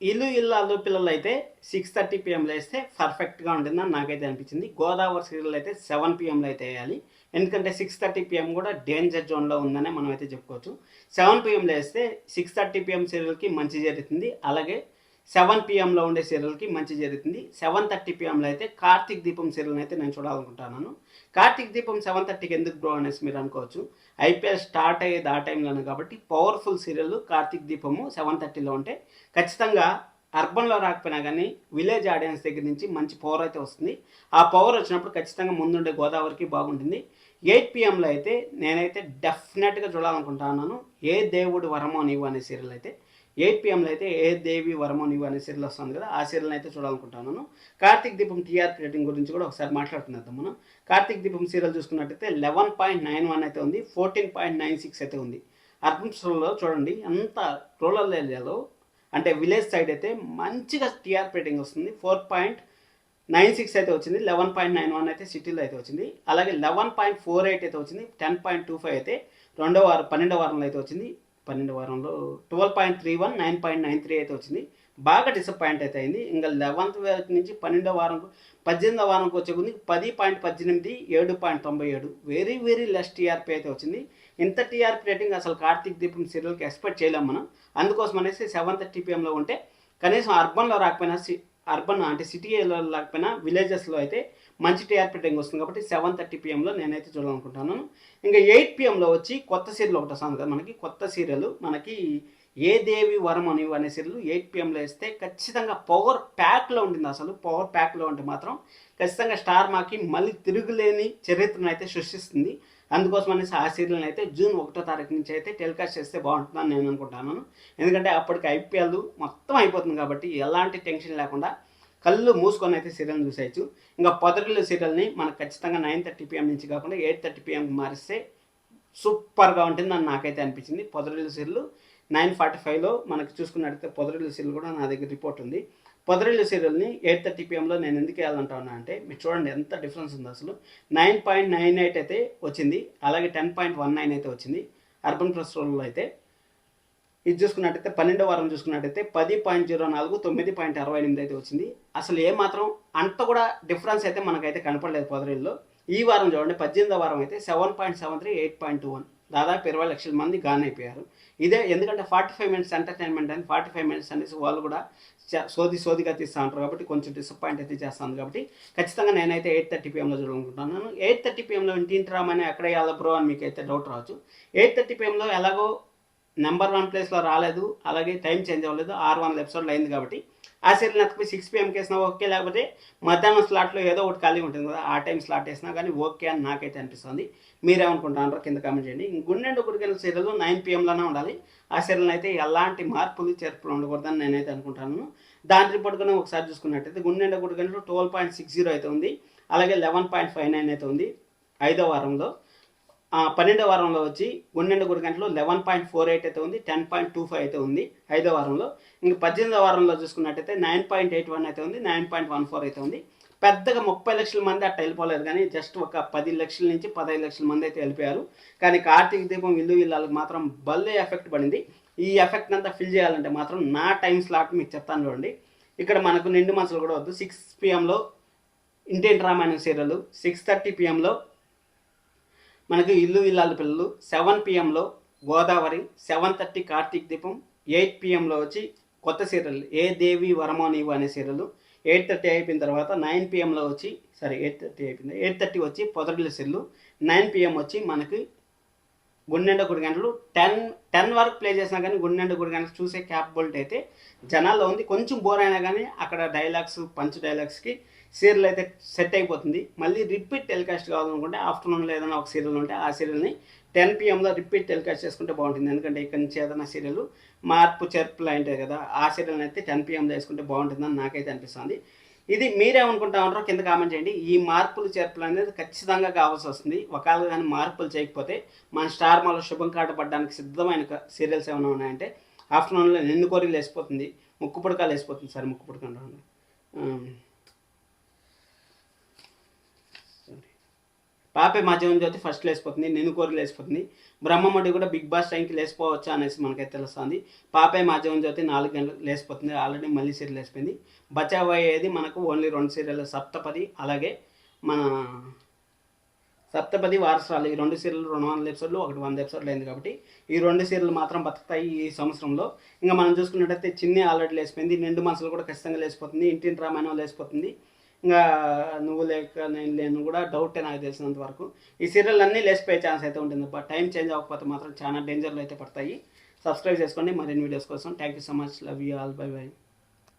ఇల్లు ఇల్లాలు పిల్లలు అయితే 6:30 PM వేస్తే పర్ఫెక్ట్గా ఉంటుందని నాకైతే అనిపించింది. గోదావరి సీరియల్ అయితే 7 PMలో అయితే వేయాలి. ఎందుకంటే 6:30 PM కూడా డేంజర్ జోన్లో ఉందనే మనం అయితే చెప్పుకోవచ్చు. 7 PMలో వేస్తే 6:30 PM సీరియల్కి మంచి జరుగుతుంది. అలాగే 7 PMలో ఉండే సీరియల్కి మంచి జరుగుతుంది. 7:30 PMలో అయితే కార్తీక్ దీపం సీరియల్ని అయితే నేను చూడాలనుకుంటున్నాను. కార్తీక్ దీపం 7:30కి ఎందుకు బ్రో అనేసి మీరు అనుకోవచ్చు. ఐపీఎల్ స్టార్ట్ అయ్యేది ఆ టైంలోనే కాబట్టి పవర్ఫుల్ సీరియల్ కార్తీక్ దీపము 7:30లో ఉంటే ఖచ్చితంగా అర్బన్లో రాకపోయినా కానీ విలేజ్ ఆడియన్స్ దగ్గర నుంచి మంచి పవర్ అయితే వస్తుంది. ఆ పవర్ వచ్చినప్పుడు ఖచ్చితంగా ముందుండే గోదావరికి బాగుంటుంది. 8 PMలో అయితే నేనైతే డెఫినెట్గా చూడాలనుకుంటున్నాను ఏ దేవుడు వరమో నీవు అనే సీరియల్ అయితే. 8 PMలో అయితే ఏ దేవి వరమో నీవు అనే సీరియల్ వస్తుంది కదా, ఆ సీరియల్ని అయితే చూడాలనుకుంటున్నాను. కార్తీక్ దీపం టీఆర్పీ రేటింగ్ గురించి కూడా ఒకసారి మాట్లాడుతున్నద్దాం మనం. కార్తీక్ దీపం సీరియల్ చూసుకున్నట్టయితే 11.91 అయితే ఉంది, 14.96 అయితే ఉంది. అర్బన్ స్టోర్లో చూడండి అంత రూరల్ ఏరియాలో అంటే విలేజ్ సైడ్ అయితే మంచిగా టీఆర్పీ రేటింగ్ వస్తుంది. 4.96 అయితే వచ్చింది. 11.91 అయితే సిటీలో అయితే వచ్చింది. అలాగే 11.48 అయితే వచ్చింది. 10.25 అయితే 12వ వారంలో అయితే వచ్చింది. 12వ వారంలో 12.31, 9.93 అయితే వచ్చింది. బాగా డిసప్పాయింట్ అయితే అయింది. ఇంకా 11th నుంచి 12వ వారంకు 18వ వారంకి వచ్చే కొద్ది 10.18, 7.97 వెరీ వెరీ లెస్ టీఆర్పీ అయితే వచ్చింది. ఇంత టీఆర్పీ రేటింగ్ అసలు కార్తీక్ దీపం సీరియల్కి ఎక్స్పెక్ట్ చేయలేం మనం. అందుకోసం అనేసి 7:30 PMలో ఉంటే కనీసం అర్బన్లో రాకపోయినా అర్బన్ అంటే సిటీలో లేకపోయినా విలేజెస్లో అయితే మంచి టీఆర్పీ రేటింగ్ వస్తుంది కాబట్టి 7:30 PMలో నేనైతే చూడాలనుకుంటున్నాను. ఇంకా 8 PMలో వచ్చి కొత్త సీరియల్ ఒకటి వస్తుంది కదా మనకి, కొత్త సీరియల్ మనకి ఏ దేవి వరం అని అనే సీరియల్ 8 PMలో వేస్తే ఖచ్చితంగా పవర్ ప్యాక్లో ఉంటుంది. అసలు పవర్ ప్యాక్లో ఉంటే మాత్రం ఖచ్చితంగా స్టార్ మాకి మళ్ళీ తిరుగులేని చరిత్రను అయితే సృష్టిస్తుంది. అందుకోసం అనేసి ఆ సీరియల్ని అయితే జూన్ 1వ తారీఖు నుంచి అయితే టెలికాస్ట్ చేస్తే బాగుంటుందని నేను అనుకుంటున్నాను. ఎందుకంటే అప్పటికి ఐపీఎల్ మొత్తం అయిపోతుంది కాబట్టి ఎలాంటి టెన్షన్ లేకుండా కళ్ళు మూసుకొని అయితే సీరియల్ని చూసేయచ్చు. ఇంకా పొదరిల్లు సీరియల్ని మనకు ఖచ్చితంగా 9:30 PM నుంచి కాకుండా 8:30 PMకి మారిస్తే సూపర్గా ఉంటుందని నాకైతే అనిపించింది. పొదరిల్లు సీరియల్ 9:45లో మనకి చూసుకున్నట్టయితే పొదరిల్లు సీరియల్ కూడా నా దగ్గర రిపోర్ట్ ఉంది. పొదరిల్లు సీరియల్ని 8:30 PMలో నేను ఎందుకు వేయాలంటున్నా అంటే మీరు చూడండి ఎంత డిఫరెన్స్ ఉంది. అసలు 9.98 అయితే వచ్చింది, అలాగే 10.19 అయితే వచ్చింది. అర్బన్ ప్లస్ రోల్లో అయితే ఇది చూసుకున్నట్టయితే 12వ వారం చూసుకున్నట్టయితే 10.04, 9.68 అయితే వచ్చింది. అసలు ఏమాత్రం అంత కూడా డిఫరెన్స్ అయితే మనకైతే కనపడలేదు పొదరిల్లో. ఈ వారం చూడండి 18వ వారం అయితే 7.73, 8.21 దాదాపు 20 లక్షల మంది గాన్ అయిపోయారు. ఇదే ఎందుకంటే 45 మినిట్స్ ఎంటర్టైన్మెంట్ అని 45 మినిట్స్ అనేసి వాళ్ళు కూడా సోదిగా తీస్తూ ఉంటారు కాబట్టి కొంచెం డిసప్పాయింట్ అయితే చేస్తాను. కాబట్టి ఖచ్చితంగా నేనైతే 8:30 PMలో చూడాలనుకుంటున్నాను. 8:30 PMలో ఇంటి రామని ఎక్కడ వేయాలి బ్రో అని మీకు అయితే డౌట్ రావచ్చు. 8:30 PMలో ఎలాగో నెంబర్ 1 ప్లేస్లో రాలేదు, అలాగే టైం చేంజ్ అవ్వలేదు, 600 ఎపిసోడ్లు అయింది కాబట్టి ఆ సీరియల్ నెక్కి 6 PMకి వేసినా ఓకే, లేకపోతే మధ్యాహ్నం స్లాట్లో ఏదో ఒకటి ఖాళీ ఉంటుంది కదా ఆ టైం స్లాట్ వేసినా కానీ ఓకే అని నాకైతే అనిపిస్తుంది. మీరేమనుకుంటున్నారో కింద కామెంట్ చేయండి. గుండెండు గుడిగెల సీరియల్ 9 PMలోనే ఉండాలి. ఆ సీరియల్ అయితే ఎలాంటి మార్పులు చేర్పులు ఉండకూడదని నేనైతే అనుకుంటాను. దాని రిపోర్ట్ కూడా ఒకసారి చూసుకున్నట్టయితే గుండెండు గుడిగెలు 12.60 అయితే ఉంది, అలాగే 11.59 అయితే ఉంది 5వ వారంలో. 12వ వారంలో వచ్చి గుండెండు గుడిగంటలో 11.48 అయితే ఉంది, 10.25 అయితే ఉంది 5వ వారంలో. ఇంక 18వ వారంలో చూసుకున్నట్టయితే 9.81 అయితే ఉంది, 9.14 అయితే ఉంది. పెద్దగా 30 లక్షల మంది అట్లా వెళ్ళిపోలేదు కానీ జస్ట్ ఒక 10 లక్షల నుంచి 15 లక్షల మంది అయితే వెళ్ళిపోయారు. కానీ కార్తీక దీపం ఇల్లు ఇళ్ళకి మాత్రం భలే ఎఫెక్ట్ పడింది. ఈ ఎఫెక్ట్ అంతా ఫిల్ చేయాలంటే మాత్రం నా టైం స్లాట్ మీకు చెప్తాను చూడండి. ఇక్కడ మనకు నిండు మనసులు కూడా వద్దు. 6 PMలో ఇంటింటి రామాయణం సీరియల్, 6:30 PMలో మనకి ఇల్లు ఇల్లాల పిల్లలు, 7 PMలో గోదావరి, 7:30 కార్తీక్ దీపం, 8 PMలో వచ్చి కొత్త సీరియల్ ఏ దేవి వరమో నీవు అనే సీరియల్. 8:30 అయిపోయిన తర్వాత 9 PMలో వచ్చి 8:30 అయిపోయింది, 8:30 వచ్చి పొదరిల్లు సీరియల్. 9 PM వచ్చి మనకి గుండెండ గుడి గంటలు. 10 వరకు ప్లే చేసినా కానీ గుండెండ గుడి గంటలు చూసే క్యాపబిలిటీ అయితే జనాల్లో ఉంది. కొంచెం బోర్ అయినా కానీ అక్కడ డైలాగ్స్ పంచ్ డైలాగ్స్కి సీరియల్ అయితే సెట్ అయిపోతుంది. మళ్ళీ రిపీట్ టెలికాస్ట్ కావాలనుకుంటే ఆఫ్టర్నూన్లో ఏదైనా ఒక సీరియల్ ఉంటే ఆ సీరియల్ని 10 PMలో రిపీట్ టెలికాస్ట్ చేసుకుంటే బాగుంటుంది. ఎందుకంటే ఇక్కడ నుంచి ఏదైనా సీరియల్ మార్పు చేర్పులు ఉంటాయి కదా, ఆ సీరియల్ని అయితే 10 PMలో వేసుకుంటే బాగుంటుందని నాకైతే అనిపిస్తుంది. ఇది మీరేమనుకుంటా ఉంటారో కింద కామెంట్ చేయండి. ఈ మార్పులు చేర్పులు అనేది ఖచ్చితంగా కావాల్సి వస్తుంది. ఒకవేళ కానీ మార్పులు చేయకపోతే మన స్టార్ మాలో శుభం కాటపడడానికి సిద్ధమైన సీరియల్స్ ఏమైనా ఉన్నాయంటే ఆఫ్టర్నూన్లో నిన్ను కోరికలు వేసిపోతుంది, ముక్కు పుడకాలు వేసిపోతుంది. సరే ముక్కు పుడకండి పాపే మధ్యాహ్నం జ్యోతి ఫస్ట్ లేసిపోతుంది, నిన్ను కోరి లేసిపోతుంది. బ్రహ్మముడి కూడా బిగ్ బాస్ టైంకి లేసిపోవచ్చా అనేసి మనకైతే తెలుస్తుంది. పాపే మధ్యాహ్నం జ్యోతి 4 గంటలకు లేసిపోతుంది, ఆల్రెడీ మళ్ళీ సీరియల్ లేసిపోయింది. బచావ్ అయ్యేది మనకు ఓన్లీ 2 సీరియల్, సప్తపది అలాగే మన సప్తపది వారసురాలు. ఈ 2 సీరియల్ 200 ఎపిసోడ్లు, ఒకటి 100 ఎపిసోడ్లు అయింది కాబట్టి ఈ 2 సీరియల్ మాత్రం బతుకుతాయి ఈ సంవత్సరంలో. ఇంకా మనం చూసుకున్నట్టయితే చిన్ని ఆల్రెడీ లేసిపోయింది, నిండు మనసులు కూడా ఖచ్చితంగా లేసిపోతుంది, ఇంటింటి రామాయణం లేసిపోతుంది. ఇంకా నువ్వు లేక నేను లేను కూడా డౌటే నాకు తెలిసినంత వరకు. ఈ సీరియల్ అన్నీ లేచిపోయే ఛాన్స్ అయితే ఉంటుంది. బట్ టైం చేంజ్ అవ్వకపోతే మాత్రం చాలా డేంజర్లు అయితే పడతాయి. సబ్స్క్రైబ్ చేసుకోండి మరిన్ని వీడియోస్ కోసం. Thank you so much, love you all, by by.